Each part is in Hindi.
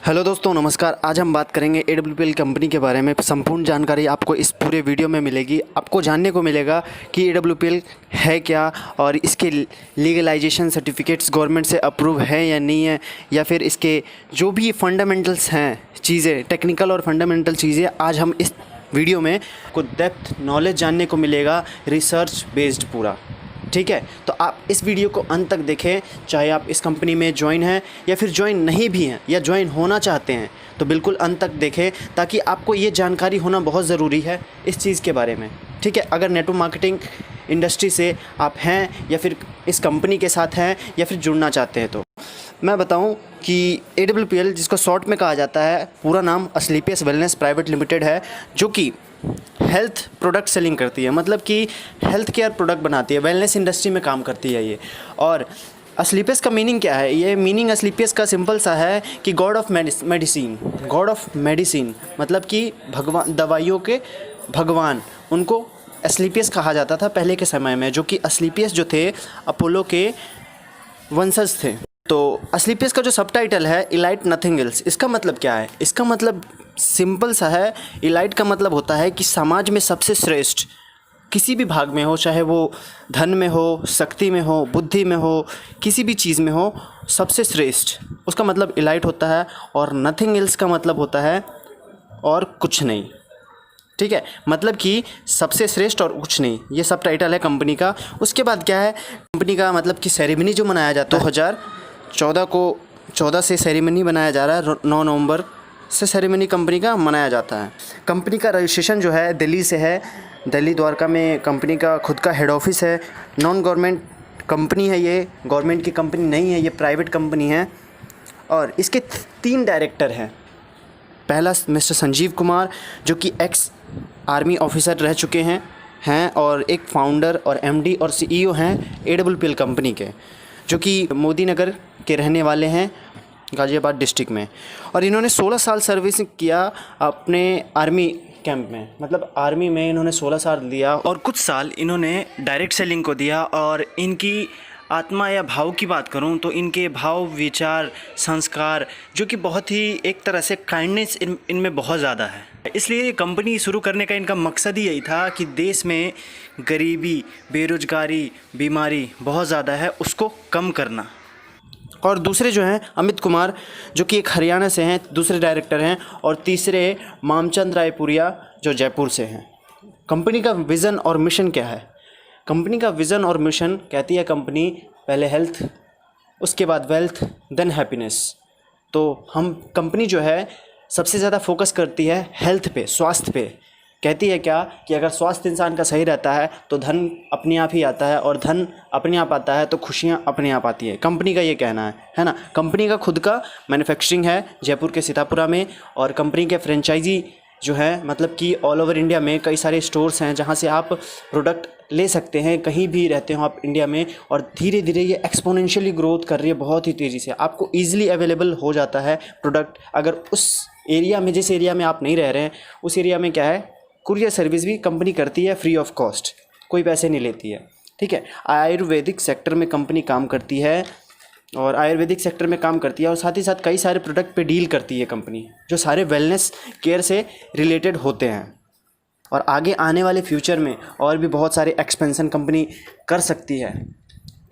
हेलो दोस्तों, नमस्कार। आज हम बात करेंगे AWPL कंपनी के बारे में। संपूर्ण जानकारी आपको इस पूरे वीडियो में मिलेगी। आपको जानने को मिलेगा कि AWPL है क्या और इसके लीगलाइजेशन सर्टिफिकेट्स गवर्नमेंट से अप्रूव है या नहीं है, या फिर इसके जो भी फंडामेंटल्स हैं चीज़ें, टेक्निकल और फंडामेंटल चीज़ें, आज हम इस वीडियो में को डेप्थ नॉलेज जानने को मिलेगा, रिसर्च बेस्ड पूरा। ठीक है, तो आप इस वीडियो को अंत तक देखें। चाहे आप इस कंपनी में ज्वाइन हैं या फिर ज्वाइन नहीं भी हैं या ज्वाइन होना चाहते हैं, तो बिल्कुल अंत तक देखें, ताकि आपको ये जानकारी होना बहुत ज़रूरी है इस चीज़ के बारे में। ठीक है, अगर नेटवर्क मार्केटिंग इंडस्ट्री से आप हैं या फिर इस कंपनी के साथ हैं या फिर जुड़ना चाहते हैं, तो मैं बताऊं कि AWPL, जिसको शॉर्ट में कहा जाता है, पूरा नाम असलीपियस वेलनेस प्राइवेट लिमिटेड है, जो कि हेल्थ प्रोडक्ट सेलिंग करती है। मतलब कि हेल्थ केयर प्रोडक्ट बनाती है, वेलनेस इंडस्ट्री में काम करती है ये। और असलीपियस का मीनिंग क्या है? ये मीनिंग असलीपियस का सिंपल सा है कि God of medicine. God of medicine मतलब कि भगवान, दवाइयों के भगवान, उनको असलीपियस कहा जाता था पहले के समय में, जो कि असलीपियस जो थे अपोलो के वंशज थे। तो असलीपियस का जो सबटाइटल है, इलाइट नथिंग एल्स, इसका मतलब क्या है? इसका मतलब सिंपल सा है। इलाइट का मतलब होता है कि समाज में सबसे श्रेष्ठ, किसी भी भाग में हो, चाहे वो धन में हो, शक्ति में हो, बुद्धि में हो, किसी भी चीज़ में हो, सबसे श्रेष्ठ, उसका मतलब इलाइट होता है। और नथिंग एल्स का मतलब होता है और कुछ नहीं। ठीक है, मतलब कि सबसे श्रेष्ठ और कुछ नहीं, ये सब टाइटल है कंपनी का। उसके बाद क्या है कंपनी का? मतलब कि सेरेमनी जो मनाया जाता है 2014 से सेरेमनी बनाया जा रहा है। 9 नवंबर से सेरेमनी कंपनी का मनाया जाता है। कंपनी का रजिस्ट्रेशन जो है दिल्ली से है। दिल्ली द्वारका में कंपनी का खुद का हेड ऑफिस है। नॉन गवर्नमेंट कंपनी है ये, गवर्नमेंट की कंपनी नहीं है, ये प्राइवेट कंपनी है। और इसके 3 डायरेक्टर हैं। पहला मिस्टर संजीव कुमार, जो कि एक्स आर्मी ऑफिसर रह चुके हैं और एक फाउंडर और MD और CEO हैं AWPL कंपनी के, जो कि मोदी नगर के रहने वाले हैं, गाज़ियाबाद डिस्ट्रिक्ट में। और इन्होंने 16 साल सर्विस किया अपने आर्मी कैंप में, मतलब आर्मी में इन्होंने 16 साल दिया और कुछ साल इन्होंने डायरेक्ट सेलिंग को दिया। और इनकी आत्मा या भाव की बात करूं तो इनके भाव, विचार, संस्कार, जो कि बहुत ही एक तरह से काइंडनेस इनमें बहुत ज़्यादा है। इसलिए कंपनी शुरू करने का इनका मकसद ही यही था कि देश में गरीबी, बेरोजगारी, बीमारी बहुत ज़्यादा है, उसको कम करना। और दूसरे जो हैं अमित कुमार, जो कि एक हरियाणा से हैं, दूसरे डायरेक्टर हैं। और तीसरे मामचंद रायपुरिया, जो जयपुर से हैं। कंपनी का विज़न और मिशन क्या है? कंपनी का विज़न और मिशन कहती है कंपनी, पहले हेल्थ, उसके बाद वेल्थ, देन हैप्पीनेस। तो हम कंपनी जो है सबसे ज़्यादा फोकस करती है हेल्थ पे, स्वास्थ्य पे। कहती है क्या कि अगर स्वास्थ्य इंसान का सही रहता है तो धन अपने आप ही आता है, और धन अपने आप आता है तो खुशियाँ अपने आप आती है। कंपनी का ये कहना है ना। कंपनी का खुद का मैन्युफैक्चरिंग है जयपुर के सीतापुरा में। और कंपनी के फ्रेंचाइजी जो है, मतलब कि ऑल ओवर इंडिया में कई सारे स्टोर्स हैं जहाँ से आप प्रोडक्ट ले सकते हैं, कहीं भी रहते हो आप इंडिया में। और धीरे धीरे ये एक्सपोनेंशियली ग्रोथ कर रही है, बहुत ही तेज़ी से। आपको ईजिली अवेलेबल हो जाता है प्रोडक्ट। अगर उस एरिया में, जिस एरिया में आप नहीं रह रहे हैं, उस एरिया में क्या है, कुरियर सर्विस भी कंपनी करती है फ्री ऑफ कॉस्ट, कोई पैसे नहीं लेती है। ठीक है, आयुर्वेदिक सेक्टर में कंपनी काम करती है, और आयुर्वेदिक सेक्टर में काम करती है, और साथ ही साथ कई सारे प्रोडक्ट पे डील करती है कंपनी, जो सारे वेलनेस केयर से रिलेटेड होते हैं। और आगे आने वाले फ्यूचर में और भी बहुत सारे एक्सपेंशन कंपनी कर सकती है,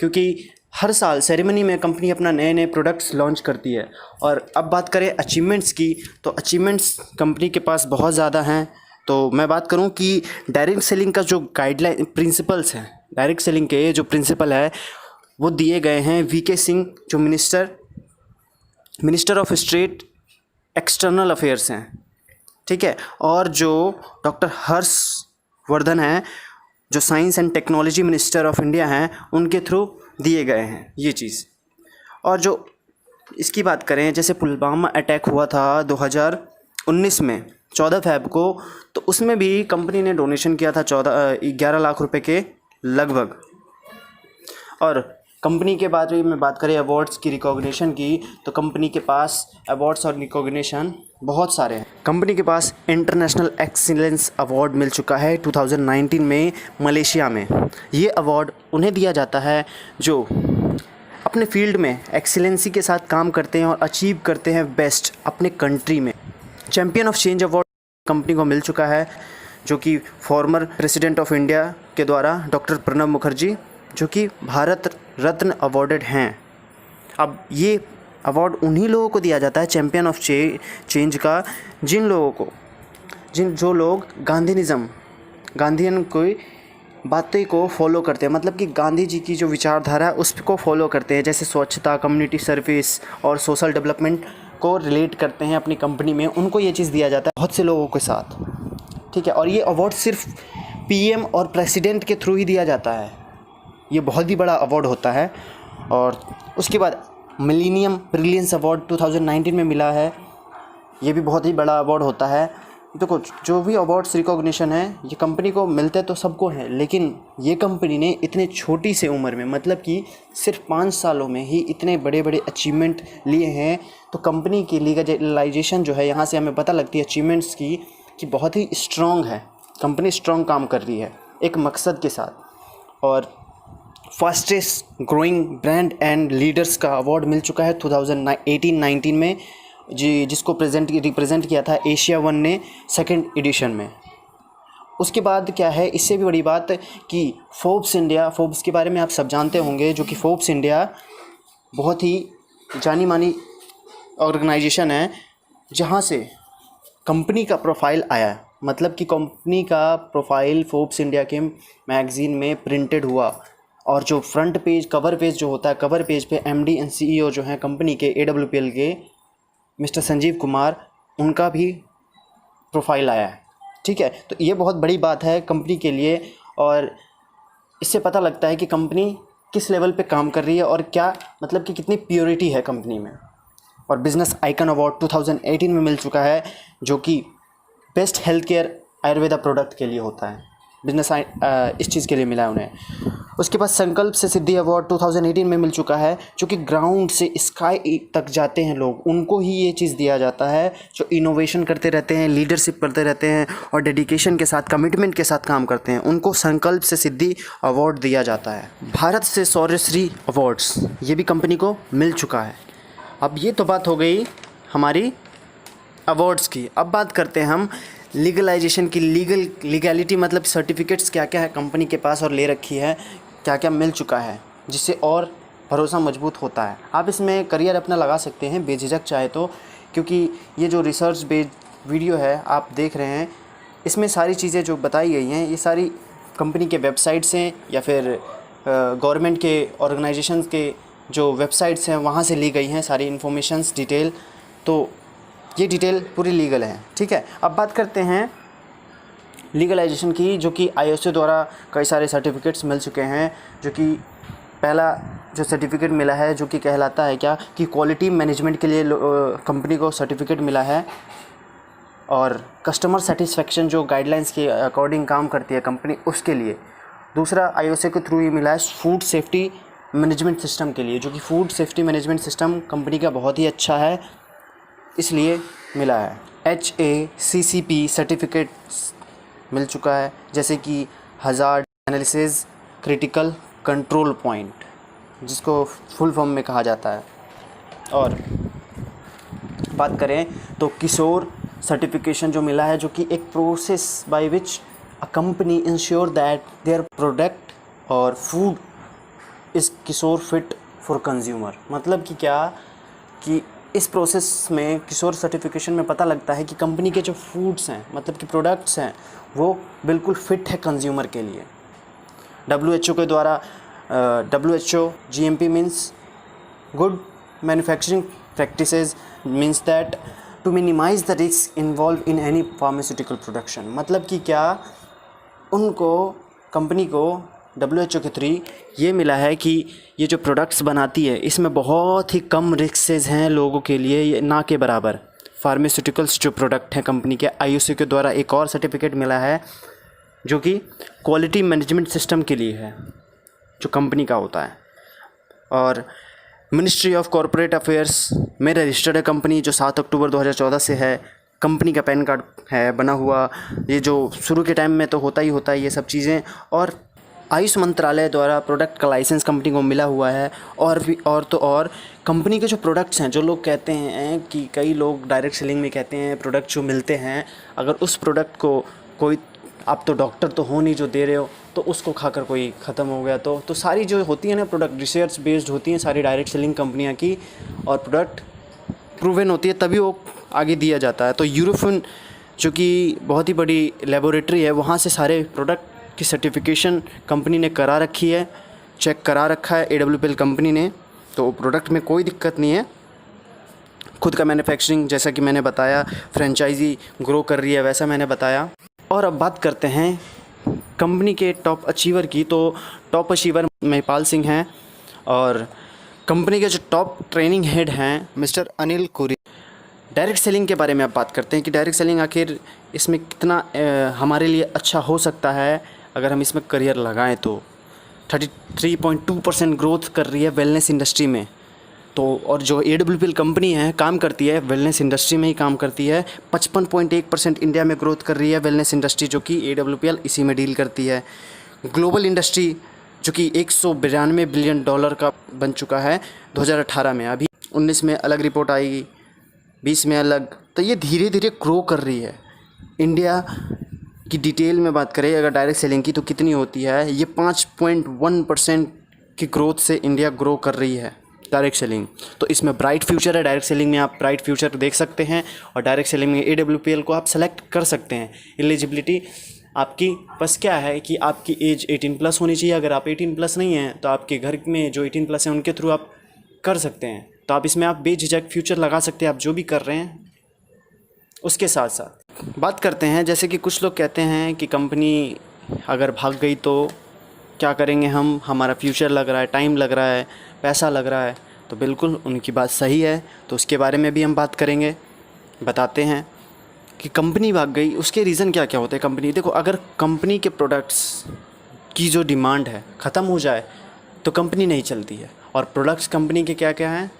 क्योंकि हर साल सेरेमनी में कंपनी अपना नए नए प्रोडक्ट्स लॉन्च करती है। और अब बात करें अचीवमेंट्स की, तो अचीवमेंट्स कंपनी के पास बहुत ज़्यादा हैं। तो मैं बात करूं कि डायरेक्ट सेलिंग का जो गाइडलाइन प्रिंसिपल्स हैं, डायरेक्ट सेलिंग के जो प्रिंसिपल है वो दिए गए हैं VK सिंह, जो minister of state external affairs हैं। ठीक है, और जो डॉक्टर हर्षवर्धन हैं, जो science and technology minister of India हैं, उनके थ्रू दिए गए हैं ये चीज़। और जो इसकी बात करें, जैसे पुलवामा अटैक हुआ था 2019 में 14 फ़रवरी को, तो उसमें भी कंपनी ने डोनेशन किया था 11 लाख रुपए के लगभग। और कंपनी के बाद में बात करें अवार्ड्स की, रिकॉग्निशन की, तो कंपनी के पास अवार्ड्स और रिकॉग्निशन बहुत सारे हैं। कंपनी के पास इंटरनेशनल एक्सीलेंस अवार्ड मिल चुका है 2019 में मलेशिया में। ये अवार्ड उन्हें दिया जाता है जो अपने फील्ड में एक्सीलेंसी के साथ काम करते हैं और अचीव करते हैं बेस्ट अपने कंट्री में। Champion of change award company को मिल चुका है, जो कि फॉर्मर प्रेसिडेंट ऑफ इंडिया के द्वारा डॉक्टर प्रणब मुखर्जी, जो कि भारत रत्न अवॉर्डेड हैं। अब ये अवार्ड उन्हीं लोगों को दिया जाता है चैम्पियन ऑफ चेंज का, जो लोग गांधीयन कोई बातें को फॉलो करते हैं, मतलब कि गांधी जी की जो विचारधारा है उसको फॉलो करते हैं, जैसे स्वच्छता, कम्युनिटी सर्विस और सोशल डेवलपमेंट को रिलेट करते हैं अपनी कंपनी में, उनको ये चीज़ दिया जाता है बहुत से लोगों के साथ, ठीक है। और ये अवार्ड सिर्फ पीएम और प्रेसिडेंट के थ्रू ही दिया जाता है, ये बहुत ही बड़ा अवार्ड होता है। और उसके बाद मिलेनियम ब्रिलियंस अवार्ड 2019 में मिला है, ये भी बहुत ही बड़ा अवार्ड होता है। देखो, जो भी अवार्ड्स रिकॉग्निशन है ये कंपनी को मिलते तो सबको हैं, लेकिन ये कंपनी ने इतने छोटी से उम्र में, मतलब कि सिर्फ 5 सालों में ही इतने बड़े बड़े अचीवमेंट लिए हैं। तो कंपनी की लीगलाइजेशन जो है, यहाँ से हमें पता लगती है अचीवमेंट्स की कि बहुत ही स्ट्रॉन्ग है, कंपनी स्ट्रॉन्ग काम कर रही है एक मकसद के साथ। और fastest growing brand and leaders का अवार्ड मिल चुका है 2018-19 में, जिसको रिप्रेजेंट किया था एशिया वन ने 2nd एडिशन में। उसके बाद क्या है, इससे भी बड़ी बात कि फोर्ब्स के बारे में आप सब जानते होंगे, जो कि फोर्ब्स इंडिया बहुत ही जानी मानी ऑर्गेनाइजेशन है, जहाँ से कंपनी का प्रोफाइल आया, मतलब कि कंपनी का प्रोफाइल फोर्ब्स इंडिया के मैगज़ीन में प्रिंटेड हुआ। और जो फ्रंट पेज, कवर पेज जो होता है, कवर पेज पे एमडी एंड सीईओ जो हैं कंपनी के, AWPL के मिस्टर संजीव कुमार, उनका भी प्रोफाइल आया है, ठीक है। तो ये बहुत बड़ी बात है कंपनी के लिए, और इससे पता लगता है कि कंपनी किस लेवल पे काम कर रही है और क्या, मतलब कि कितनी प्योरिटी है कंपनी में। और बिज़नेस आइकन अवार्ड 2018 में मिल चुका है, जो कि best health care Ayurveda product के लिए होता है, इस चीज़ के लिए मिला है उन्हें। उसके बाद संकल्प से सिद्धि अवार्ड 2018 में मिल चुका है, जो कि ग्राउंड से स्काई तक जाते हैं लोग, उनको ही ये चीज़ दिया जाता है, जो इनोवेशन करते रहते हैं, लीडरशिप करते रहते हैं और डेडिकेशन के साथ, कमिटमेंट के साथ काम करते हैं, उनको संकल्प से सिद्धि अवार्ड दिया जाता है। भारत से शौर्यश्री अवार्ड्स, ये भी कंपनी को मिल चुका है। अब ये तो बात हो गई हमारी अवार्ड्स की। अब बात करते हैं हम लीगलाइजेशन की। लीगैलिटी मतलब सर्टिफिकेट्स क्या क्या है कंपनी के पास और ले रखी है, क्या क्या मिल चुका है, जिससे और भरोसा मजबूत होता है। आप इसमें करियर अपना लगा सकते हैं बेझिझक चाहे तो, क्योंकि ये जो रिसर्च बेस्ड वीडियो है आप देख रहे हैं, इसमें सारी चीज़ें जो बताई गई हैं ये सारी कंपनी के वेबसाइट से या फिर गवर्नमेंट के ऑर्गेनाइजेशन के जो वेबसाइट्स हैं वहाँ से ली गई हैं सारी इन्फॉर्मेशंस डिटेल। तो ये डिटेल पूरी लीगल है, ठीक है। अब बात करते हैं लीगलाइजेशन की, जो कि IOC द्वारा कई सारे सर्टिफिकेट्स मिल चुके हैं, जो कि पहला जो सर्टिफिकेट मिला है जो कि कहलाता है क्या कि क्वालिटी मैनेजमेंट के लिए कंपनी को सर्टिफिकेट मिला है, और कस्टमर सेटिस्फेक्शन जो गाइडलाइंस के अकॉर्डिंग काम करती है कंपनी, उसके लिए। दूसरा IOC के थ्रू ही मिला है फूड सेफ्टी मैनेजमेंट सिस्टम के लिए, जो कि food safety management system company का बहुत ही अच्छा है, इसलिए मिला है। HACCP सर्टिफिकेट मिल चुका है, जैसे कि hazard analysis critical control point, जिसको फुल फॉर्म में कहा जाता है। और बात करें तो किशोर सर्टिफिकेशन जो मिला है, जो कि एक process by which a company ensure that their product or food is kosher fit for consumer. मतलब कि क्या कि इस प्रोसेस में किशोर सर्टिफिकेशन में पता लगता है कि कंपनी के जो फूड्स हैं, मतलब कि प्रोडक्ट्स हैं, वो बिल्कुल फ़िट है कंज्यूमर के लिए। WHO के द्वारा WHO GMP means good manufacturing practices, means that to minimize the risk involve in any pharmaceutical production. मतलब कि क्या उनको, कंपनी को WHO के थ्रू ये मिला है कि ये जो प्रोडक्ट्स बनाती है इसमें बहुत ही कम रिस्क हैं लोगों के लिए, ना के बराबर। फार्मास्यूटिकल्स जो प्रोडक्ट हैं कंपनी के, IOC के द्वारा एक और सर्टिफिकेट मिला है जो कि क्वालिटी मैनेजमेंट सिस्टम के लिए है, जो कंपनी का होता है। और मिनिस्ट्री ऑफ कॉरपोरेट अफेयर्स में रजिस्टर्ड है कंपनी, जो 7 अक्टूबर 2014 से है। कंपनी का पैन कार्ड है बना हुआ, ये जो शुरू के टाइम में तो होता ही होता है ये सब चीज़ें। और आयुष मंत्रालय द्वारा प्रोडक्ट का लाइसेंस कंपनी को मिला हुआ है। और भी और कंपनी के जो प्रोडक्ट्स हैं, जो लोग कहते हैं कि कई लोग डायरेक्ट सेलिंग में कहते हैं प्रोडक्ट जो मिलते हैं, अगर उस प्रोडक्ट को कोई, आप तो डॉक्टर तो हो नहीं जो दे रहे हो, तो उसको खाकर कोई ख़त्म हो गया तो सारी जो होती है ना प्रोडक्ट रिसर्च बेस्ड होती हैं सारी डायरेक्ट सेलिंग कंपनियां की, और प्रोडक्ट प्रूवन होती है तभी वो आगे दिया जाता है। तो यूरोफिन जो कि बहुत ही बड़ी लेबोरेटरी है, वहाँ से सारे प्रोडक्ट की सर्टिफिकेशन कंपनी ने करा रखी है, चेक करा रखा है AWPL कंपनी ने, तो प्रोडक्ट में कोई दिक्कत नहीं है। खुद का मैन्युफैक्चरिंग जैसा कि मैंने बताया, फ्रेंचाइजी ग्रो कर रही है वैसा मैंने बताया। और अब बात करते हैं कंपनी के टॉप अचीवर की। तो टॉप अचीवर महिपाल सिंह हैं और कंपनी के जो टॉप ट्रेनिंग हेड हैं मिस्टर अनिल कुरी। डायरेक्ट सेलिंग के बारे में अब बात करते हैं कि डायरेक्ट सेलिंग आखिर इसमें कितना हमारे लिए अच्छा हो सकता है अगर हम इसमें करियर लगाएं। तो 33.2% ग्रोथ कर रही है वेलनेस इंडस्ट्री में। तो और जो AWPL कंपनी है काम करती है वेलनेस इंडस्ट्री में ही काम करती है। 55.1% इंडिया में ग्रोथ कर रही है वेलनेस इंडस्ट्री, जो कि AWPL इसी में डील करती है। ग्लोबल इंडस्ट्री जो कि $192 बिलियन का बन चुका है 2018 में, अभी 19 में अलग रिपोर्ट आएगी, 20 में अलग। तो ये धीरे धीरे ग्रो कर रही है। इंडिया की डिटेल में बात करें अगर डायरेक्ट सेलिंग की तो कितनी होती है, ये 5.1% की ग्रोथ से इंडिया ग्रो कर रही है डायरेक्ट सेलिंग। तो इसमें ब्राइट फ्यूचर है। डायरेक्ट सेलिंग में आप ब्राइट फ्यूचर देख सकते हैं और डायरेक्ट सेलिंग में AWPL को आप सेलेक्ट कर सकते हैं। एलिजिबिलिटी आपकी बस क्या है कि आपकी एज 18+ होनी चाहिए। अगर आप 18+ नहीं हैं तो आपके घर में जो 18+ हैं उनके थ्रू आप कर सकते हैं। तो आप इसमें आप बेझिझक फ्यूचर लगा सकते हैं आप जो भी कर रहे हैं। उसके साथ साथ बात करते हैं, जैसे कि कुछ लोग कहते हैं कि कंपनी अगर भाग गई तो क्या करेंगे हम, हमारा फ्यूचर लग रहा है, टाइम लग रहा है, पैसा लग रहा है। तो बिल्कुल उनकी बात सही है, तो उसके बारे में भी हम बात करेंगे, बताते हैं कि कंपनी भाग गई उसके रीज़न क्या क्या होते हैं। कंपनी देखो, अगर कंपनी के प्रोडक्ट्स की जो डिमांड है ख़त्म हो जाए तो कंपनी नहीं चलती है। और प्रोडक्ट्स कंपनी के क्या क्या हैं,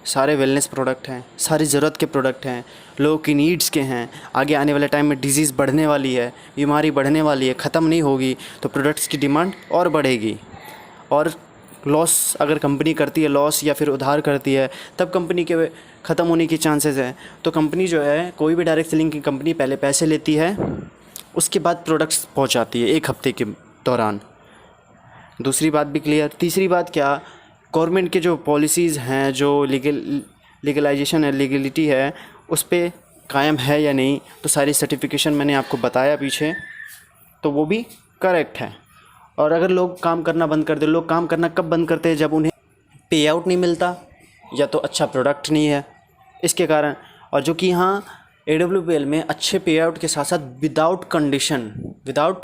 सारे वेलनेस प्रोडक्ट हैं, सारी ज़रूरत के प्रोडक्ट हैं, लोगों की नीड्स के हैं। आगे आने वाले टाइम में डिजीज़ बढ़ने वाली है, बीमारी बढ़ने वाली है, ख़त्म नहीं होगी, तो प्रोडक्ट्स की डिमांड और बढ़ेगी। और लॉस अगर कंपनी करती है, लॉस या फिर उधार करती है, तब कंपनी के ख़त्म होने की चांसेस हैं। तो कंपनी जो है, कोई भी डायरेक्ट सेलिंग की कंपनी पहले पैसे लेती है, उसके बाद प्रोडक्ट्स पहुंचाती है 1 हफ्ते के दौरान। दूसरी बात भी क्लियर। तीसरी बात क्या, गवर्नमेंट के जो पॉलिसीज़ हैं, जो लीगलाइजेशन है, लीगलिटी है, उस पर कायम है या नहीं। तो सारी सर्टिफिकेशन मैंने आपको बताया पीछे, तो वो भी करेक्ट है। और अगर लोग काम करना बंद कर दे, लोग काम करना कब बंद करते हैं, जब उन्हें पे आउट नहीं मिलता या तो अच्छा प्रोडक्ट नहीं है, इसके कारण। और जो कि यहाँ AWPL में अच्छे पे आउट के साथ साथ विदाउट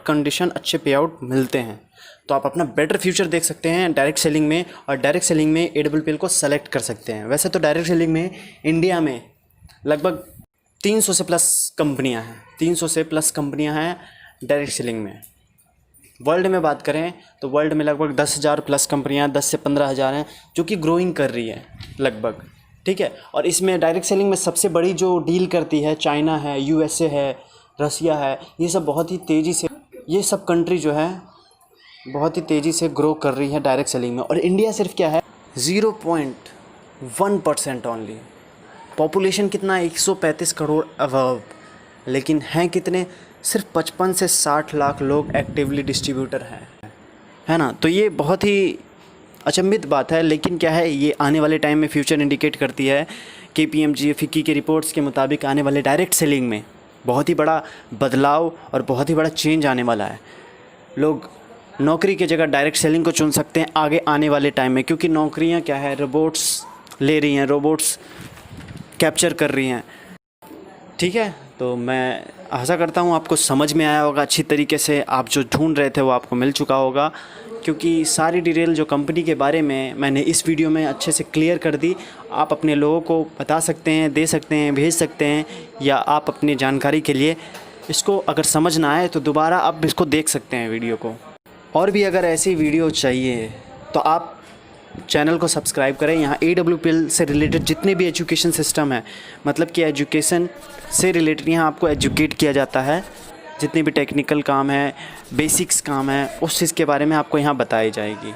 कंडीशन अच्छे पे आउट मिलते हैं। तो आप अपना बेटर फ्यूचर देख सकते हैं डायरेक्ट सेलिंग में, और डायरेक्ट सेलिंग में AWPL को सेलेक्ट कर सकते हैं। वैसे तो डायरेक्ट सेलिंग में इंडिया में लगभग 300 से प्लस कंपनियां हैं, 300 से प्लस कंपनियां हैं डायरेक्ट सेलिंग में। वर्ल्ड में बात करें तो वर्ल्ड में लगभग 10,000 प्लस कंपनियां, 10 से 15,000 हैं, जो कि ग्रोइंग कर रही है लगभग, ठीक है। और इसमें डायरेक्ट सेलिंग में सबसे बड़ी जो डील करती है चाइना है, USA है, रसिया है, ये सब बहुत ही तेज़ी से, ये सब कंट्री जो है बहुत ही तेज़ी से ग्रो कर रही है डायरेक्ट सेलिंग में। और इंडिया सिर्फ क्या है, 0.1% ओनली। पॉपुलेशन कितना, 135 करोड़ अबव, लेकिन हैं कितने, सिर्फ 55 से 60 लाख लोग एक्टिवली डिस्ट्रीब्यूटर हैं, है ना। तो ये बहुत ही अचंभित बात है, लेकिन क्या है, ये आने वाले टाइम में फ्यूचर इंडिकेट करती है। KPMG फिक्की के रिपोर्ट्स के मुताबिक आने वाले डायरेक्ट सेलिंग में बहुत ही बड़ा बदलाव और बहुत ही बड़ा चेंज आने वाला है। लोग नौकरी की जगह डायरेक्ट सेलिंग को चुन सकते हैं आगे आने वाले टाइम में, क्योंकि नौकरियां क्या है, रोबोट्स ले रही हैं, रोबोट्स कैप्चर कर रही हैं, ठीक है। तो मैं आशा करता हूँ आपको समझ में आया होगा अच्छी तरीके से, आप जो ढूंढ रहे थे वो आपको मिल चुका होगा, क्योंकि सारी डिटेल जो कंपनी के बारे में मैंने इस वीडियो में अच्छे से क्लियर कर दी। आप अपने लोगों को बता सकते हैं, दे सकते हैं, भेज सकते हैं, या आप अपनी जानकारी के लिए इसको अगर समझ ना आए तो दोबारा आप इसको देख सकते हैं वीडियो को। और भी अगर ऐसी वीडियो चाहिए तो आप चैनल को सब्सक्राइब करें। यहाँ AWPL से रिलेटेड जितने भी एजुकेशन सिस्टम है, मतलब कि एजुकेशन से रिलेटेड यहाँ आपको एजुकेट किया जाता है जितनी भी टेक्निकल काम है, बेसिक्स काम है, उस चीज़ के बारे में आपको यहाँ बताई जाएगी।